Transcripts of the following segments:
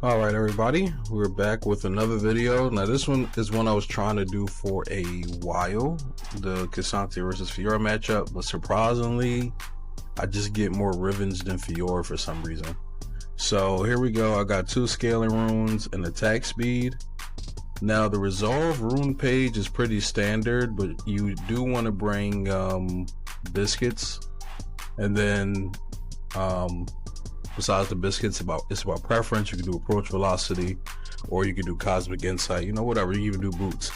Alright everybody, we're back with another video. Now this one is one I was trying to do for a while, the Cassante versus Fiora matchup, but surprisingly, I just get more Rivens than Fiora for some reason. So here we go, I got 2 scaling runes and attack speed. Now the resolve rune page is pretty standard, but you do want to bring biscuits, and then besides the biscuits, it's about preference. You can do approach velocity, or you can do cosmic insight, you know, whatever. You even do boots,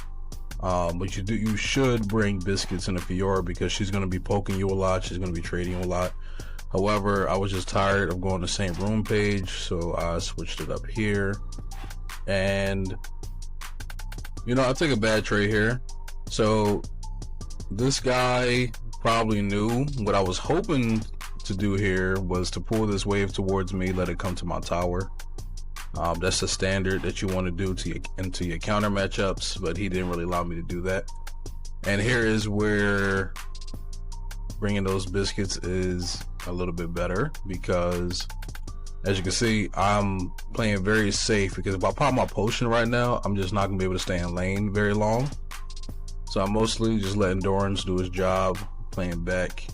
but you should bring biscuits in a Fiora because she's going to be poking you a lot, she's going to be trading you a lot. However, I was just tired of going the same room page, so I switched it up here. And you know, I took a bad trade here. So this guy probably knew what I was hoping to do here was to pull this wave towards me, let it come to my tower. That's the standard that you want to do into your counter matchups, but he didn't really allow me to do that. And here is where bringing those biscuits is a little bit better, because as you can see, I'm playing very safe, because if I pop my potion right now, I'm just not gonna be able to stay in lane very long. So I'm mostly just letting Doran's do his job, playing back.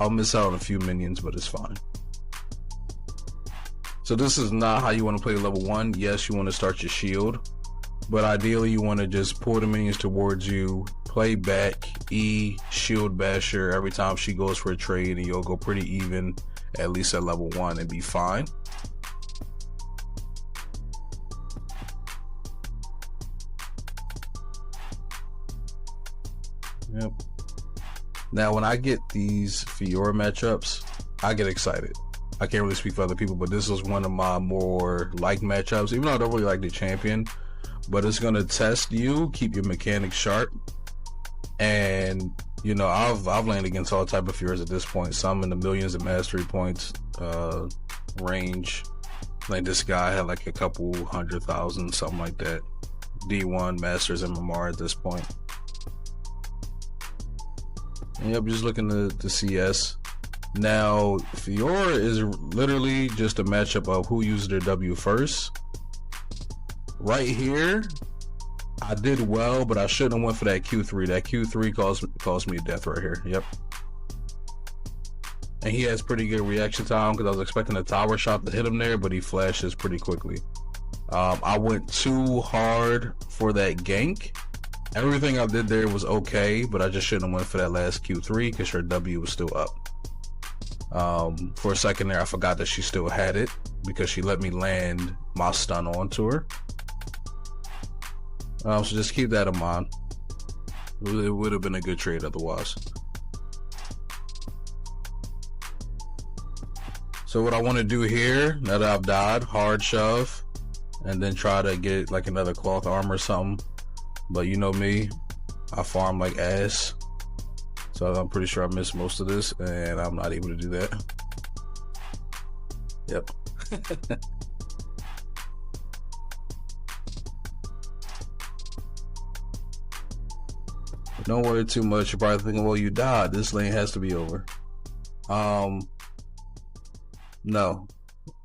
I'll miss out on a few minions, but it's fine. So this is not how you want to play level 1. Yes, you want to start your shield, but ideally you want to just pull the minions towards you, play back, E, shield basher every time she goes for a trade, and you'll go pretty even, at least at level 1, and be fine. Yep. Now, when I get these Fiora matchups, I get excited. I can't really speak for other people, but this is one of my more liked matchups, even though I don't really like the champion. But it's going to test you, keep your mechanics sharp. And, you know, I've landed against all type of Fioras at this point. Some in the millions of mastery points range. Like this guy had like a couple 100,000, something like that. D1 Masters MMR at this point. And yep, just looking to CS. Now, Fiora is literally just a matchup of who uses their W first. Right here, I did well, but I shouldn't have went for that Q3. That Q3 caused me a death right here. Yep. And he has pretty good reaction time, because I was expecting a tower shot to hit him there, but he flashes pretty quickly. I went too hard for that gank. Everything I did there was okay, but I just shouldn't have went for that last Q3 because her W was still up. For a second there, I forgot that she still had it because she let me land my stun onto her. So just keep that in mind. It would have been a good trade otherwise. So what I want to do here, now that I've died, hard shove, and then try to get like another cloth armor or something. But you know me, I farm like ass, so I'm pretty sure I missed most of this, and I'm not able to do that. Yep. Don't worry too much. You're probably thinking, well, you died. This lane has to be over. No.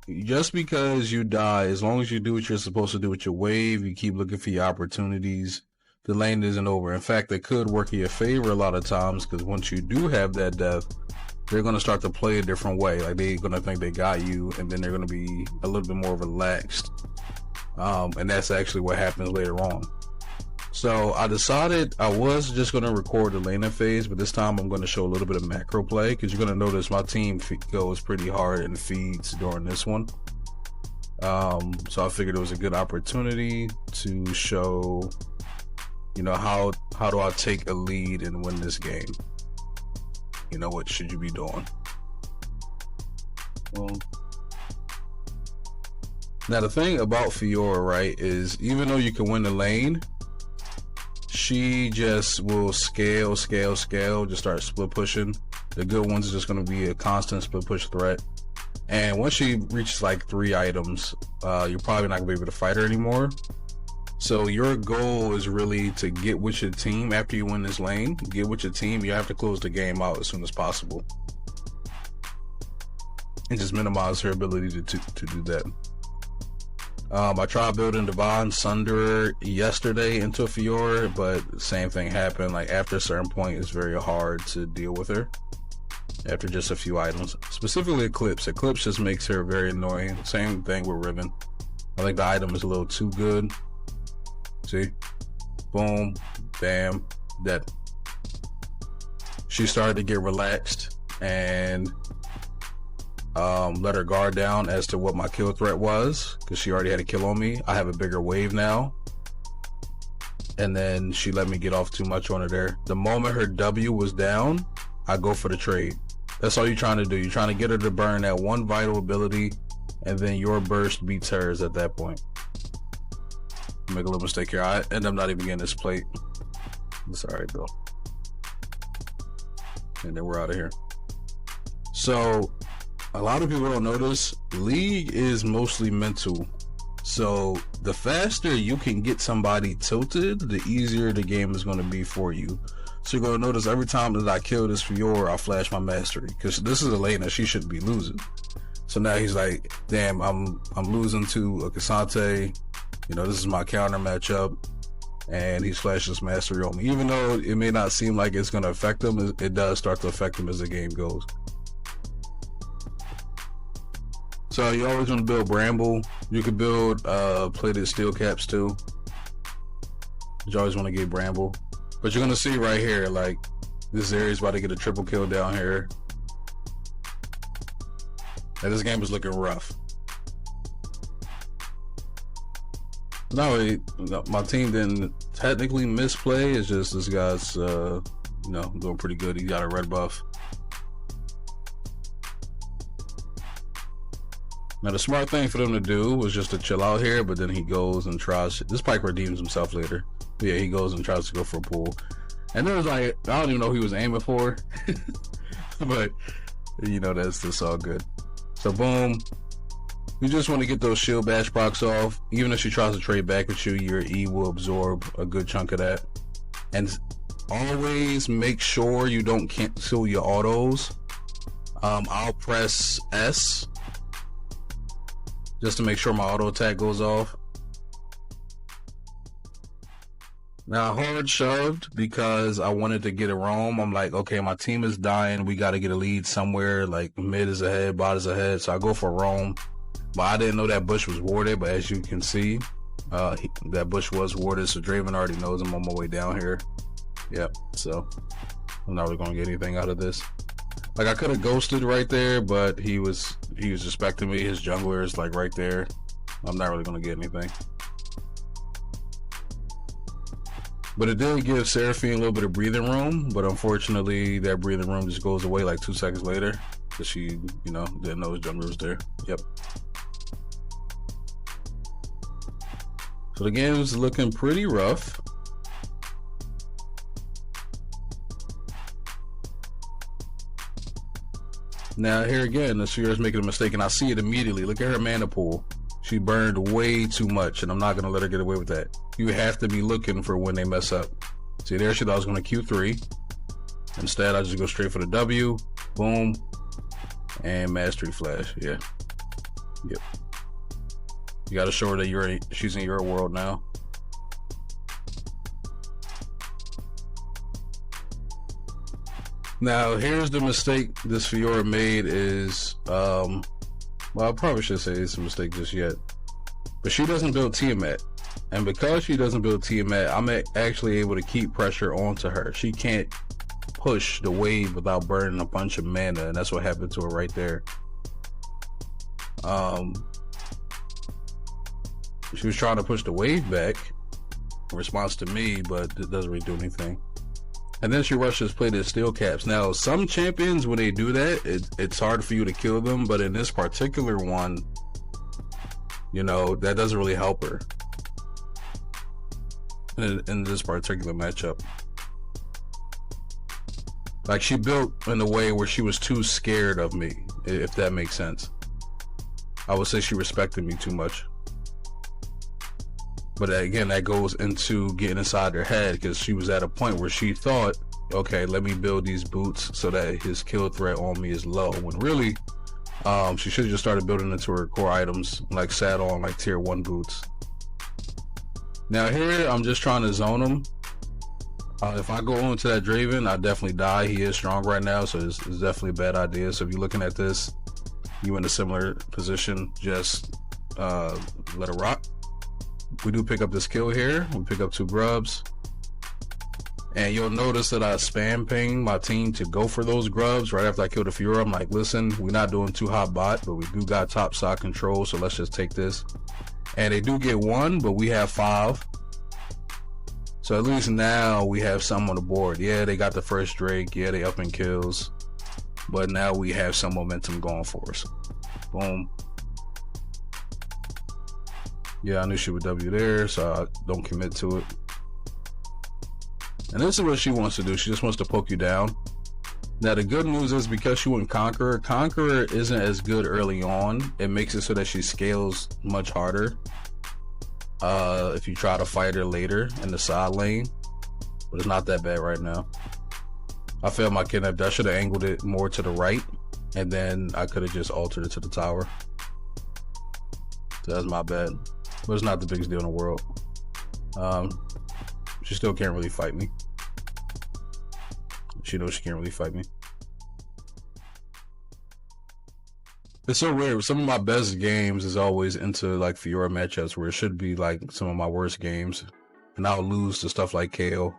Just because you die, as long as you do what you're supposed to do with your wave, you keep looking for your opportunities, the lane isn't over. In fact, it could work in your favor a lot of times, because once you do have that death, they're going to start to play a different way. Like, they're going to think they got you, and then they're going to be a little bit more relaxed. And that's actually what happens later on. So I decided I was just going to record the laning phase, but this time I'm going to show a little bit of macro play, because you're going to notice my team goes pretty hard in feeds during this one. So I figured it was a good opportunity to show, you know, how do I take a lead and win this game? You know, what should you be doing? Well, now the thing about Fiora, right, is even though you can win the lane, she just will scale, just start split pushing. The good ones are just going to be a constant split push threat. And once she reaches like 3 items, you're probably not going to be able to fight her anymore. So your goal is really to get with your team after you win this lane. Get with your team. You have to close the game out as soon as possible. and just minimize her ability to do that. I tried building Divine Sunder yesterday into Fiora, but same thing happened. Like after a certain point, it's very hard to deal with her after just a few items. Specifically Eclipse. Eclipse just makes her very annoying. Same thing with Riven. I think the item is a little too good. See? Boom. Bam. Dead. She started to get relaxed and let her guard down as to what my kill threat was, because she already had a kill on me. I have a bigger wave now. And then she let me get off too much on her there. The moment her W was down, I go for the trade. That's all you're trying to do. You're trying to get her to burn that one vital ability, and then your burst beats hers at that point. Make a little mistake here. I end up not even getting this plate. It's alright though. And then we're out of here. So a lot of people don't notice, League is mostly mental. So the faster you can get somebody tilted, the easier the game is going to be for you. So you're going to notice every time that I kill this Fiora, I flash my mastery, because this is a lane that she shouldn't be losing. So now he's like, damn, I'm losing to a Cassante. You know, this is my counter matchup, and he flashes mastery on me. Even though it may not seem like it's going to affect him, it does start to affect him as the game goes. So you always want to build Bramble. You could build plated steel caps too. You always want to get Bramble. But you're going to see right here, like, this area's about to get a triple kill down here. And this game is looking rough. No, my team didn't technically misplay. It's just this guy's, you know, doing pretty good. He got a red buff. Now, the smart thing for them to do was just to chill out here, but then he goes and tries. This Pike redeems himself later. But yeah, he goes and tries to go for a pull. And there was like, I don't even know who he was aiming for. But, you know, that's all good. So, boom. You just want to get those shield bash procs off. Even if she tries to trade back with you, your E will absorb a good chunk of that. And always make sure you don't cancel your autos. I'll press S just to make sure my auto attack goes off. Now, hard shoved because I wanted to get a roam. I'm like, okay, my team is dying. We got to get a lead somewhere. Like, mid is ahead, bot is ahead. So I go for roam. But I didn't know that bush was warded. But as you can see, that bush was warded. So Draven already knows I'm on my way down here. Yep. So I'm not really going to get anything out of this. Like, I could have ghosted right there, but he was respecting me. His jungler is like right there. I'm not really going to get anything. But it did give Seraphine a little bit of breathing room, but unfortunately that breathing room just goes away like 2 seconds later because she, you know, didn't know his jungler was there. Yep. So the game is looking pretty rough. Now here again, the Fiora's making a mistake, and I see it immediately. Look at her mana pool. She burned way too much, and I'm not going to let her get away with that. You have to be looking for when they mess up. See, there she thought I was going to Q3. Instead, I just go straight for the W. Boom. And Mastery Flash. Yeah. Yep. You got to show her that she's in your world now. Now, here's the mistake this Fiora made is, well, I probably should say it's a mistake just yet. But she doesn't build Tiamat. And because she doesn't build Tiamat, I'm actually able to keep pressure onto her. She can't push the wave without burning a bunch of mana, and that's what happened to her right there. She was trying to push the wave back in response to me, but it doesn't really do anything. And then she rushes plated steel caps. Now, some champions, when they do that, it's hard for you to kill them, but in this particular one, you know, that doesn't really help her in this particular matchup. Like, she built in a way where she was too scared of me, if that makes sense. I would say she respected me too much. But again, that goes into getting inside her head, because she was at a point where she thought, okay, let me build these boots so that his kill threat on me is low. When really, She should have just started building into her core items, like sat on like tier 1 boots. Now here, I'm just trying to zone him. If I go into that Draven, I definitely die. He is strong right now, so it's definitely a bad idea. So if you're looking at this, you in a similar position, just let it rock. We do pick up this kill here. We pick up 2 grubs. And you'll notice that I spam ping my team to go for those grubs right after I kill the Fiora. I'm like, listen, we're not doing too hot bot, but we do got top side control, so let's just take this. And they do get 1, but we have 5. So at least now we have some on the board. Yeah, they got the first Drake. Yeah, they up in kills. But now we have some momentum going for us. Boom. Yeah, I knew she would W there, so I don't commit to it. And this is what she wants to do. She just wants to poke you down. Now, the good news is because she went Conqueror, Conqueror isn't as good early on. It makes it so that she scales much harder if you try to fight her later in the side lane. But it's not that bad right now. I failed my kidnap. I should have angled it more to the right. And then I could have just altered it to the tower. So that's my bad. But it's not the biggest deal in the world. She still can't really fight me. She knows she can't really fight me. It's so weird. Some of my best games is always into like Fiora matchups where it should be like some of my worst games. And I'll lose to stuff like KO.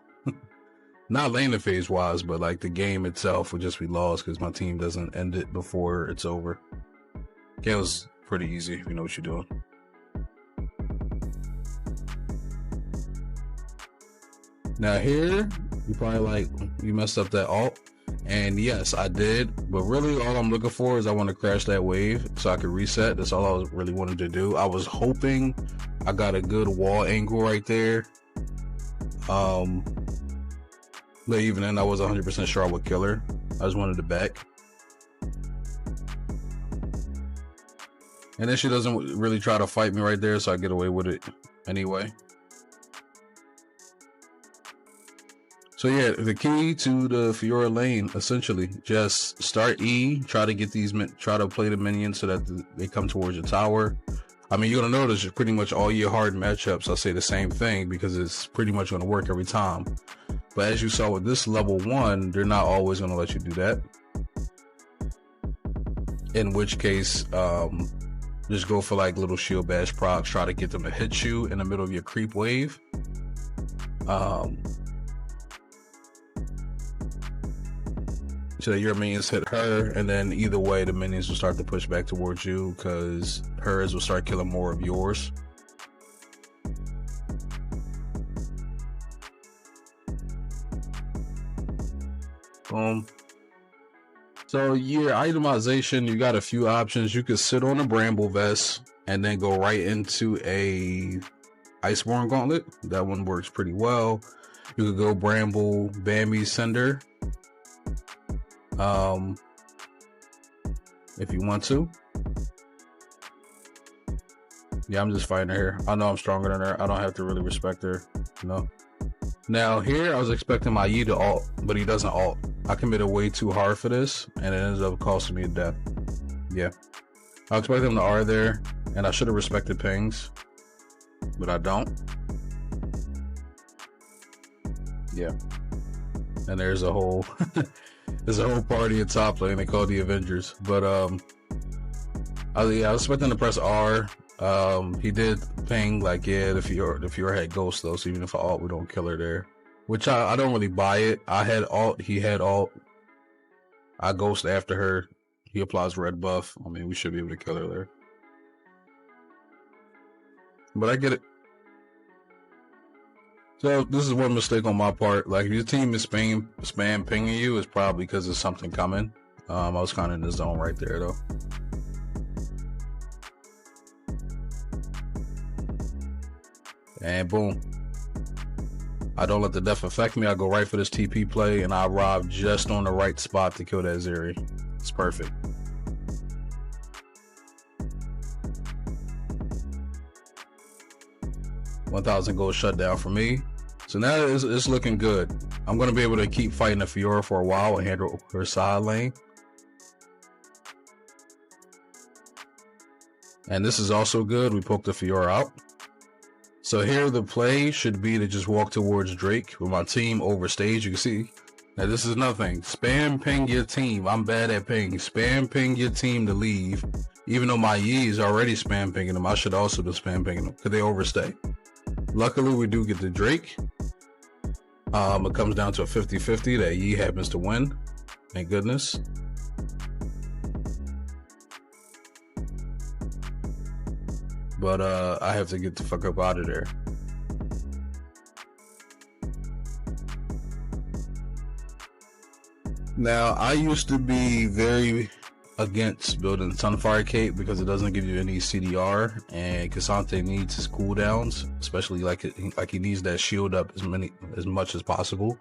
Not laning phase wise, but like the game itself would just be lost because my team doesn't end it before it's over. KO's pretty easy if you know what you're doing. Now here, you probably like, you messed up that ult. And yes, I did. But really all I'm looking for is I want to crash that wave so I could reset. That's all I was really wanted to do. I was hoping I got a good wall angle right there. But even then I was 100% sure I would kill her. I just wanted to back. And then she doesn't really try to fight me right there, so I get away with it anyway. So yeah, the key to the Fiora lane, essentially, just start E, try to get these, try to play the minions so that they come towards your tower. I mean, you're gonna notice pretty much all your hard matchups, I'll say the same thing because it's pretty much gonna work every time. But as you saw with this level 1, they're not always gonna let you do that. In which case, just go for like little shield bash procs, try to get them to hit you in the middle of your creep wave. So that your minions hit her, and then either way the minions will start to push back towards you because hers will start killing more of yours. Boom. So your itemization, you got a few options. You could sit on a bramble vest and then go right into a Iceborne gauntlet. That one works pretty well. You could go bramble Bambi Cinder. If you want to. Yeah, I'm just fighting her here. I know I'm stronger than her. I don't have to really respect her, you know. Now here I was expecting my Yi to ult, but he doesn't ult. I committed way too hard for this and it ends up costing me a death. Yeah, I expected him to R there and I should have respected pings, but I don't. Yeah, and there's a whole there's a whole party at top lane. They call the Avengers. But I was expecting to press R. He did ping like, yeah, the Fiora had ghost though, so even if I ult, we don't kill her there. Which I don't really buy it. I had ult, he had ult. I ghost after her. He applies red buff. I mean, we should be able to kill her there. But I get it. So this is one mistake on my part. Like if your team is spam pinging you, it's probably because there's something coming. I was kind of in the zone right there though. And boom. I don't let the death affect me. I go right for this TP play and I arrive just on the right spot to kill that Zeri. It's perfect. $1,000 gold shutdown for me. So now it's looking good. I'm going to be able to keep fighting the Fiora for a while and handle her side lane. And this is also good. We poke the Fiora out. So here the play should be to just walk towards Drake with my team over stage. You can see. Now this is nothing. Spam ping your team. I'm bad at ping. Spam ping your team to leave. Even though my Yi is already spam pinging them, I should also be spam pinging them because they overstay. Luckily, we do get the Drake. It comes down to a 50-50 that Yi happens to win. Thank goodness. But I have to get the fuck up out of there. Now, I used to be very against building Sunfire Cape because it doesn't give you any CDR, and Cassante needs his cooldowns, especially like he needs that shield up as much as possible.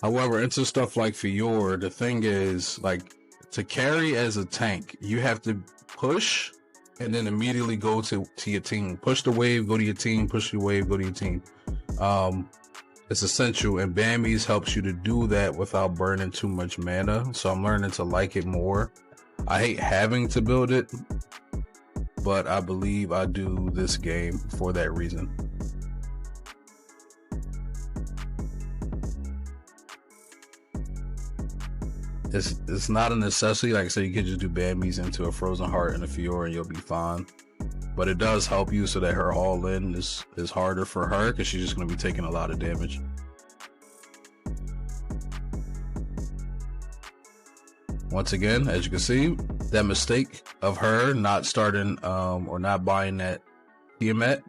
However, into stuff like Fiora, the thing is, like, to carry as a tank, you have to push and then immediately go to your team. Push the wave, go to your team, push the wave, go to your team. It's essential, and Bambi's helps you to do that without burning too much mana, so I'm learning to like it more. I hate having to build it, but I believe I do this game for that reason. It's not a necessity. Like I said, you can just do Bambi's into a Frozen Heart and a Fiora and you'll be fine. But it does help you so that her all-in is harder for her because she's just going to be taking a lot of damage. Once again, as you can see, that mistake of her not starting or not buying that Tiamat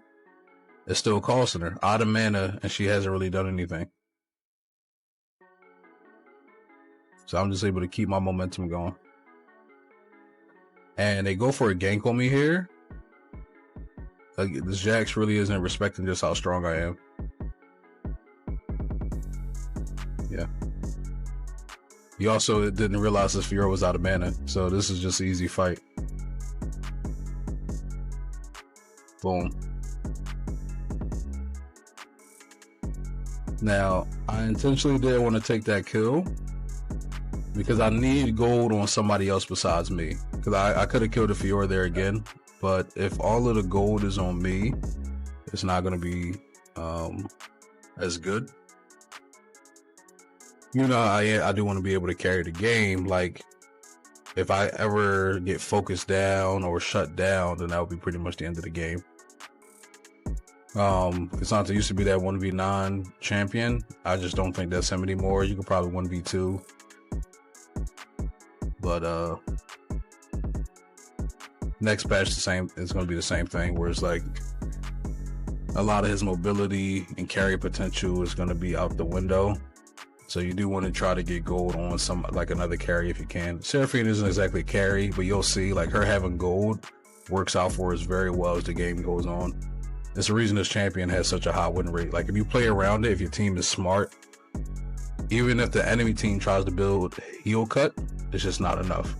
is still costing her out of mana, and she hasn't really done anything. So I'm just able to keep my momentum going. And they go for a gank on me here. Like, this Jax really isn't respecting just how strong I am. Yeah. He also didn't realize this Fiora was out of mana, so this is just an easy fight. Boom. Now, I intentionally didn't want to take that kill because I need gold on somebody else besides me. Because I could have killed the Fiora there again, but if all of the gold is on me, it's not going to be as good. You know, I do want to be able to carry the game. Like, if I ever get focused down or shut down, then that would be pretty much the end of the game. Cassante used to be that 1v9 champion. I just don't think that's him anymore. You could probably 1v2. But next patch it's going to be the same thing, where it's like a lot of his mobility and carry potential is going to be out the window. So you do want to try to get gold on some, like, another carry if you can. Seraphine isn't exactly carry, but you'll see, like, her having gold works out for us very well as the game goes on. It's the reason this champion has such a high win rate. Like, if you play around it, if your team is smart, even if the enemy team tries to build heal cut, it's just not enough.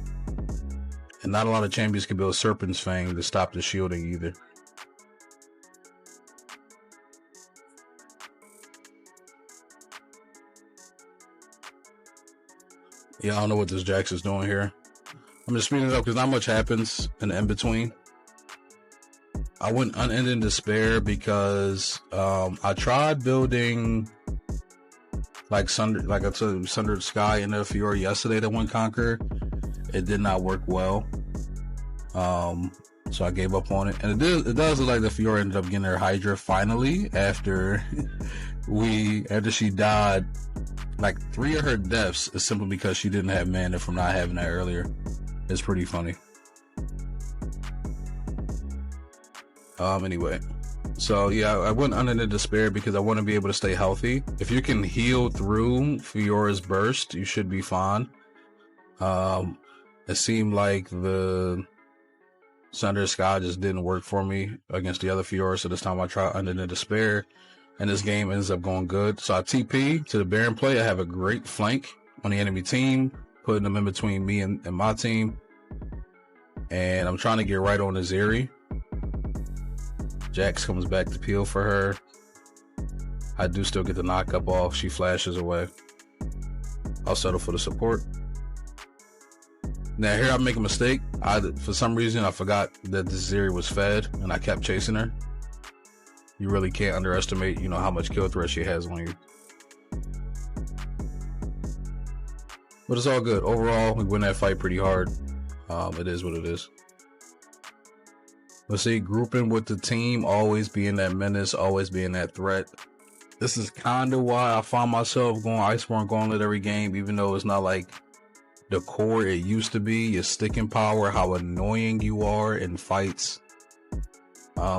And not a lot of champions can build Serpent's Fang to stop the shielding either. Yeah, I don't know what this Jax is doing here. I'm just speeding it up because not much happens in the in-between. I went unending despair because I tried building like Sundered Sky in the Fiora yesterday that went Conquer. It did not work well. So I gave up on it. And it does look like the Fiora ended up getting her Hydra finally after she died. Like, 3 of her deaths is simply because she didn't have mana from not having that earlier. It's pretty funny. Anyway. So, yeah, I went under the despair because I want to be able to stay healthy. If you can heal through Fiora's burst, you should be fine. It seemed like the Sundered Sky just didn't work for me against the other Fiora, so this time I tried under the despair. And this game ends up going good. So I TP to the Baron play. I have a great flank on the enemy team, putting them in between me and my team. And I'm trying to get right on Aziri. Jax comes back to peel for her. I do still get the knock up off. She flashes away. I'll settle for the support. Now here I make a mistake. For some reason, I forgot that this Zeri was fed, and I kept chasing her. You really can't underestimate, how much kill threat she has on you. But it's all good. Overall, we win that fight pretty hard. It is what it is. Let's see, grouping with the team, always being that menace, always being that threat. This is kind of why I find myself going Iceborne Gauntlet every game, even though it's not like the core it used to be. Your sticking power, how annoying you are in fights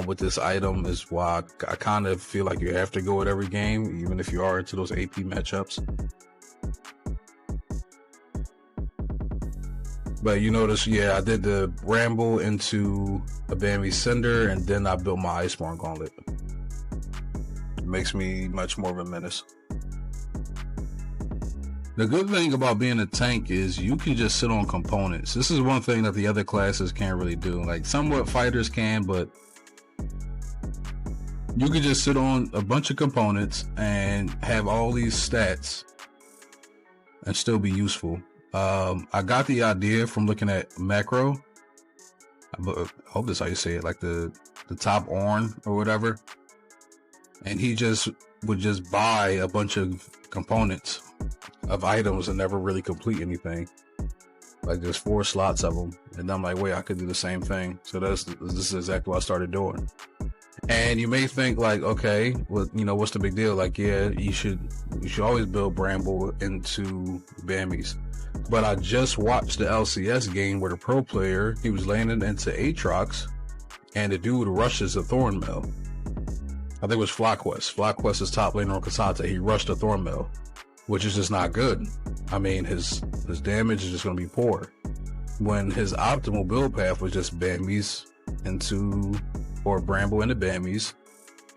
with this item is why I kind of feel like you have to go with every game, even if you are into those AP matchups. But you notice, yeah, I did the Bramble into a Bambi Cinder, and then I built my Iceborne Gauntlet. It makes me much more of a menace. The good thing about being a tank is you can just sit on components. This is one thing that the other classes can't really do. Like, somewhat fighters can, but you can just sit on a bunch of components and have all these stats and still be useful. I got the idea from looking at Macro. I hope that's how you say it, like the top Orn or whatever. And he would just buy a bunch of components of items and never really complete anything. Like, there's 4 slots of them, and I'm like, wait, I could do the same thing. So this is exactly what I started doing. And you may think like, okay, well, what's the big deal? Like, yeah, you should always build Bramble into Bambies. But I just watched the LCS game where the pro player, he was landing into Aatrox, and the dude rushes a Thornmail. I think it was FlyQuest. FlyQuest's top laner on Kasata. He rushed a Thornmail, which is just not good. I mean, his damage is just going to be poor. When his optimal build path was just Bambies into, or Bramble into Bambies,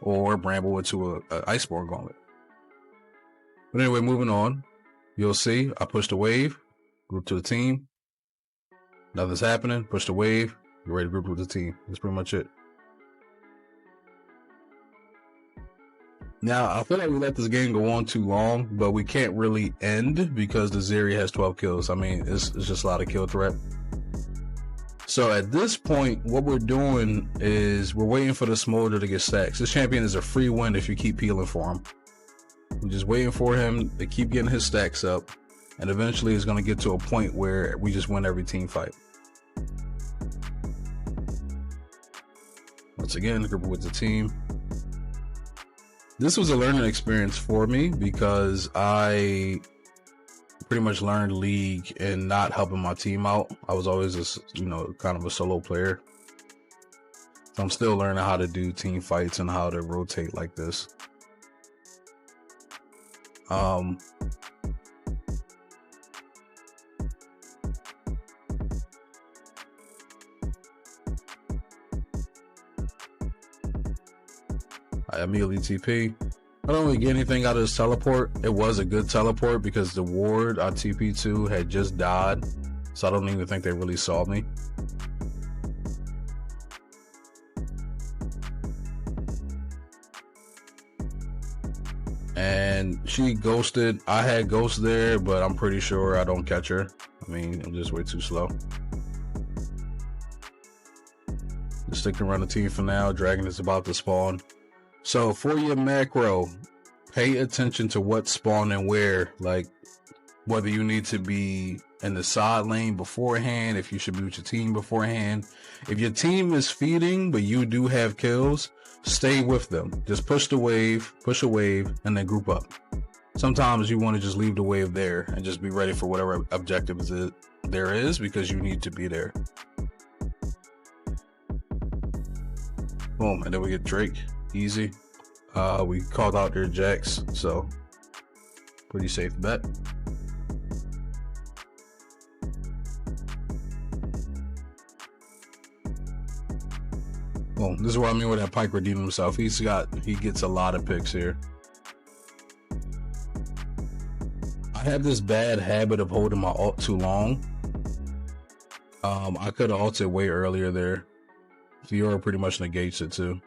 or Bramble into a Iceborne Gauntlet. But anyway, moving on. You'll see, I pushed a wave, group to the team. Nothing's happening. Push the wave. You're ready to group with the team. That's pretty much it. Now, I feel like we let this game go on too long, but we can't really end because the Zeri has 12 kills. I mean, it's just a lot of kill threat. So at this point, what we're doing is we're waiting for the Smolder to get stacks. This champion is a free win if you keep healing for him. We're just waiting for him to keep getting his stacks up, and eventually it's going to get to a point where we just win every team fight. Once again, group with the team. This was a learning experience for me because I pretty much learned League and not helping my team out. I was always kind of a solo player. So I'm still learning how to do team fights and how to rotate like this. I immediately TP. I don't really get anything out of this teleport. It was a good teleport because the ward I TP to had just died, so I don't even think they really saw me. And she ghosted. I had ghost there, but I'm pretty sure I don't catch her. I mean, I'm just way too slow. Just sticking around the team for now. Dragon is about to spawn. So for your macro, pay attention to what's spawning where, like whether you need to be in the side lane beforehand, if you should be with your team beforehand. If your team is feeding, but you do have kills, stay with them. Just push a wave, and then group up. Sometimes you want to just leave the wave there and just be ready for whatever objectives there is because you need to be there. Boom, and then we get Drake. Easy. We called out their Jax, so pretty safe bet. Well, this is what I mean with that Pike redeeming himself. He gets a lot of picks here. I have this bad habit of holding my ult too long. I could have ulted way earlier there. Fiora pretty much negates it too.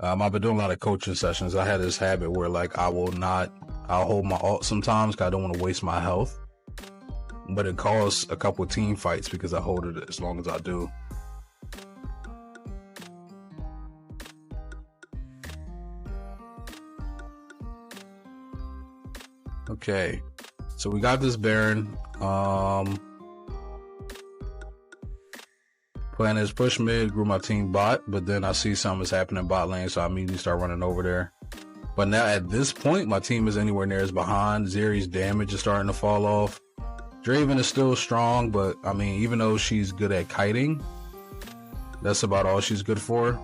I've been doing a lot of coaching sessions. I had this habit where like I'll hold my ult sometimes because I don't want to waste my health. but it caused a couple team fights because I hold it as long as I do. Okay, so we got this Baron. Plan is push mid, grew my team bot, but then I see something's happening bot lane, so I immediately start running over there. But now at this point, my team is anywhere near as behind. Zeri's damage is starting to fall off. Draven is still strong, but I mean, even though she's good at kiting, that's about all she's good for.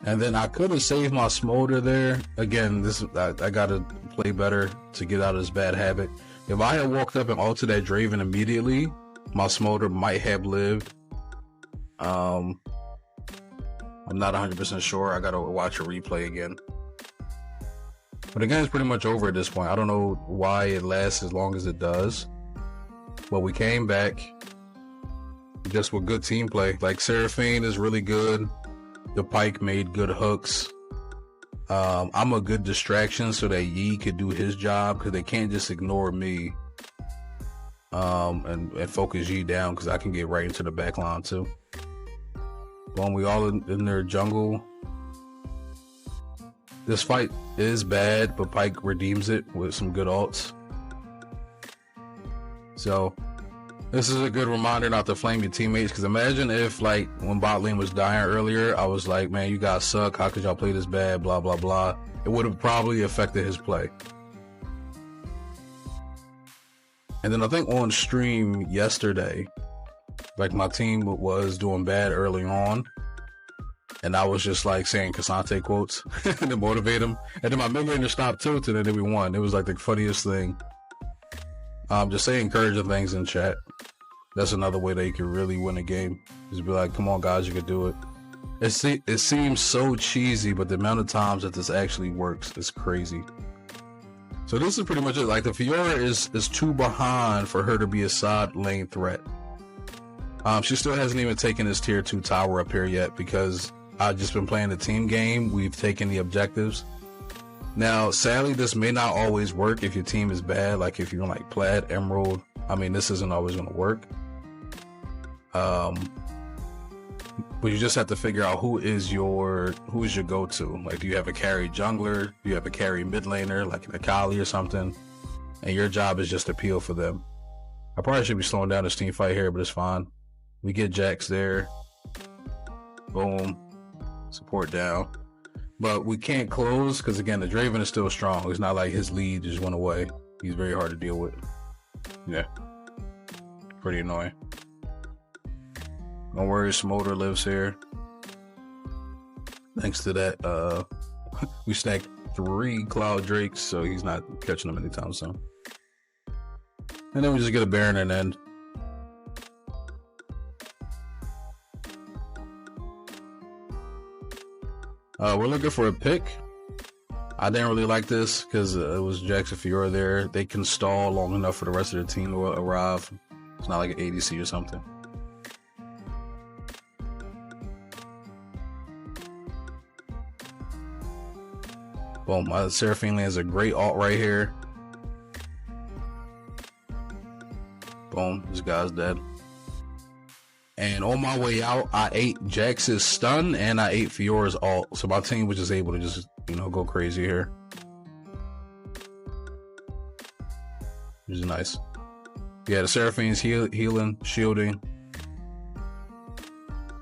And then I could have saved my Smolder there. Again, I gotta play better to get out of this bad habit. If I had walked up and ulted that Draven immediately, my Smolder might have lived. I'm not 100% sure. I gotta watch a replay again. But again, it's pretty much over at this point. I don't know why it lasts as long as it does. But we came back just with good team play. Like, Seraphine is really good. The Pyke made good hooks. I'm a good distraction so that Yi could do his job, because they can't just ignore me and focus Yi down, because I can get right into the back line too. When we all in their jungle, this fight is bad, but Pyke redeems it with some good ults. So this is a good reminder not to flame your teammates, because imagine if, like, when bot lane was dying earlier, I was like, man, you guys suck, how could y'all play this bad, blah blah blah. It would have probably affected his play. And then I think on stream yesterday, like, my team was doing bad early on, and I was just like saying Cassante quotes to motivate him, and then my mid laner stopped tilting and then we won. It was like the funniest thing. Just say encouraging things in chat. That's another way that you can really win a game. Just be like, come on guys, you can do it. It seems so cheesy, but the amount of times that this actually works is crazy. So this is pretty much it. Like, the Fiora is too behind for her to be a side lane threat. She still hasn't even taken this tier 2 tower up here yet, because I've just been playing the team game. We've taken the objectives. Now, sadly, this may not always work if your team is bad. Like, if you're like Plaid, Emerald, I mean, this isn't always going to work. But you just have to figure out who is your go-to. Like, do you have a carry jungler? Do you have a carry mid laner, like an Akali or something? And your job is just to peel for them. I probably should be slowing down this team fight here, but it's fine. We get Jax there. Boom. Support down. But we can't close, because again, the Draven is still strong. It's not like his lead just went away. He's very hard to deal with. Yeah. Pretty annoying. Don't worry, Smolder lives here. Thanks to that, we stacked 3 Cloud Drakes, so he's not catching them anytime soon. And then we just get a Baron and end. We're looking for a pick. I didn't really like this because it was Jax and Fiora there. They can stall long enough for the rest of the team to arrive. It's not like an ADC or something. Boom, my Seraphine lands a great ult right here. Boom, this guy's dead. And on my way out, I ate Jax's stun and I ate Fiora's ult. So my team was just able to just, go crazy here. Which is nice. Yeah, the Seraphine's healing, shielding.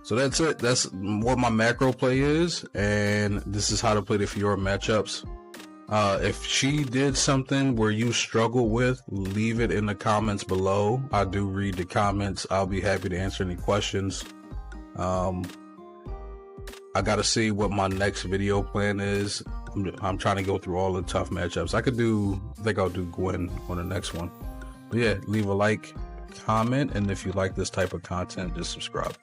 So that's it. That's what my macro play is. And this is how to play the Fiora matchups. If she did something where you struggle with, leave it in the comments below. I do read the comments. I'll be happy to answer any questions. I gotta see what my next video plan is. I'm trying to go through all the tough matchups. I think I'll do Gwen on the next one. But yeah, leave a like, comment, and if you like this type of content, just subscribe.